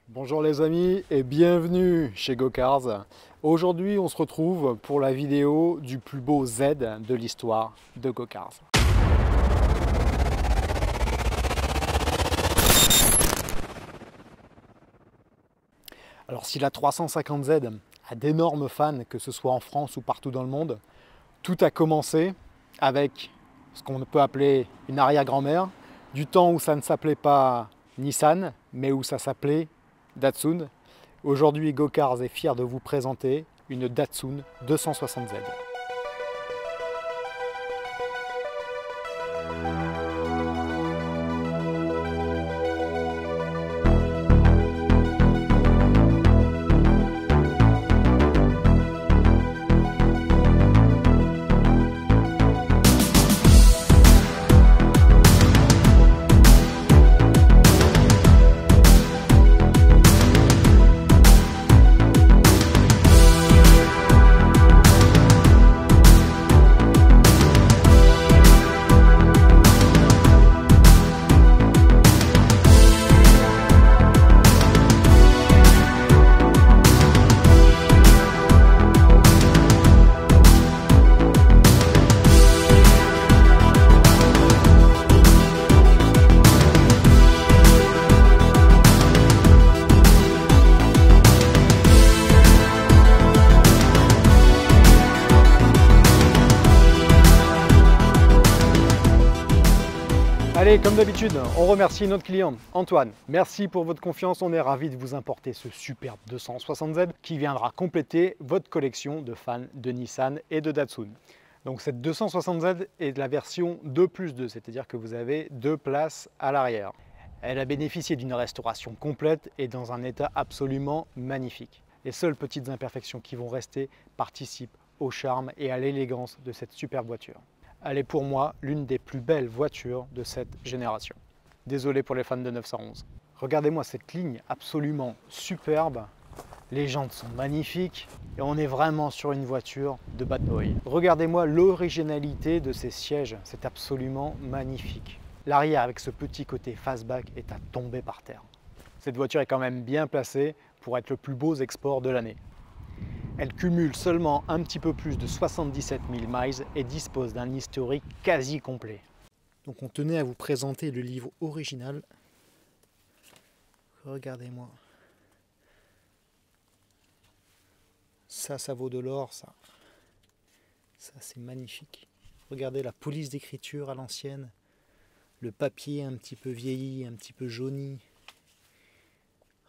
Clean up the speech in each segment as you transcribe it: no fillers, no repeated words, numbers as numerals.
Bonjour les amis et bienvenue chez GoCars. Aujourd'hui on se retrouve pour la vidéo du plus beau Z de l'histoire de GoCars. Alors si la 350Z a d'énormes fans, que ce soit en France ou partout dans le monde, tout a commencé avec ce qu'on peut appeler une arrière-grand-mère, du temps où ça ne s'appelait pas Nissan, mais où ça s'appelait Datsun. Aujourd'hui, GoCars est fier de vous présenter une Datsun 260Z. Allez, comme d'habitude, on remercie notre client Antoine. Merci pour votre confiance, on est ravis de vous importer ce superbe 260Z qui viendra compléter votre collection de fans de Nissan et de Datsun. Donc cette 260Z est la version 2+2, c'est-à-dire que vous avez 2 places à l'arrière. Elle a bénéficié d'une restauration complète et dans un état absolument magnifique. Les seules petites imperfections qui vont rester participent au charme et à l'élégance de cette superbe voiture. Elle est pour moi l'une des plus belles voitures de cette génération. Désolé pour les fans de 911. Regardez-moi cette ligne absolument superbe. Les jantes sont magnifiques et on est vraiment sur une voiture de bad boy. Regardez-moi l'originalité de ces sièges, c'est absolument magnifique. L'arrière avec ce petit côté fastback est à tomber par terre. Cette voiture est quand même bien placée pour être le plus beau export de l'année. Elle cumule seulement un petit peu plus de 77 000 miles et dispose d'un historique quasi complet. Donc on tenait à vous présenter le livre original. Regardez-moi. Ça vaut de l'or, ça. Ça, c'est magnifique. Regardez la police d'écriture à l'ancienne. Le papier un petit peu vieilli, un petit peu jauni.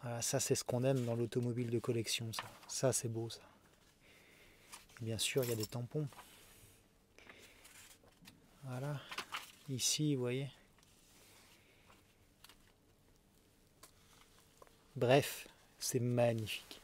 Voilà, ça, c'est ce qu'on aime dans l'automobile de collection. Ça c'est beau, ça. Et bien sûr, il y a des tampons. Voilà. Ici, vous voyez. Bref, c'est magnifique.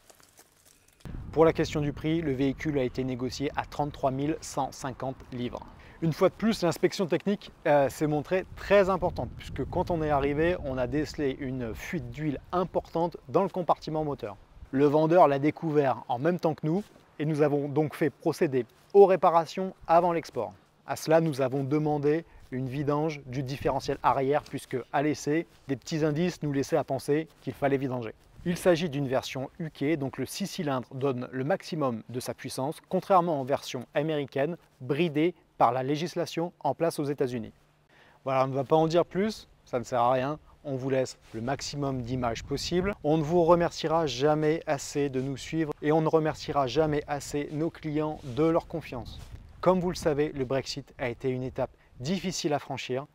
Pour la question du prix, le véhicule a été négocié à 33 150 livres. Une fois de plus, l'inspection technique s'est montrée très importante puisque quand on est arrivé, on a décelé une fuite d'huile importante dans le compartiment moteur. Le vendeur l'a découvert en même temps que nous et nous avons donc fait procéder aux réparations avant l'export. À cela, nous avons demandé une vidange du différentiel arrière puisque à l'essai, des petits indices nous laissaient à penser qu'il fallait vidanger. Il s'agit d'une version UK, donc le 6 cylindres donne le maximum de sa puissance, contrairement aux versions américaines bridées par la législation en place aux États-Unis. Voilà, on ne va pas en dire plus, ça ne sert à rien. On vous laisse le maximum d'images possible. On ne vous remerciera jamais assez de nous suivre et on ne remerciera jamais assez nos clients de leur confiance. Comme vous le savez, le Brexit a été une étape difficile à franchir.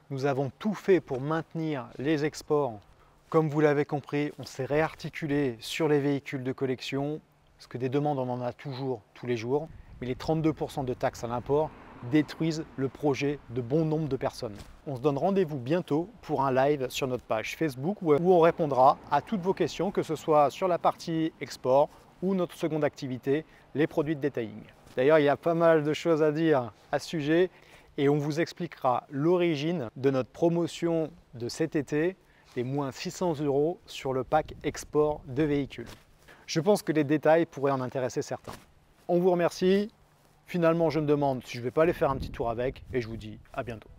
Nous avons tout fait pour maintenir les exports. Comme vous l'avez compris, on s'est réarticulé sur les véhicules de collection, parce que des demandes, on en a toujours, tous les jours. Mais les 32% de taxes à l'import détruisent le projet de bon nombre de personnes. On se donne rendez-vous bientôt pour un live sur notre page Facebook où on répondra à toutes vos questions, que ce soit sur la partie export ou notre seconde activité, les produits de detailing. D'ailleurs, il y a pas mal de choses à dire à ce sujet et on vous expliquera l'origine de notre promotion de cet été, des moins 600 € sur le pack export de véhicules. Je pense que les détails pourraient en intéresser certains. On vous remercie. Finalement, je me demande si je ne vais pas aller faire un petit tour avec et je vous dis à bientôt.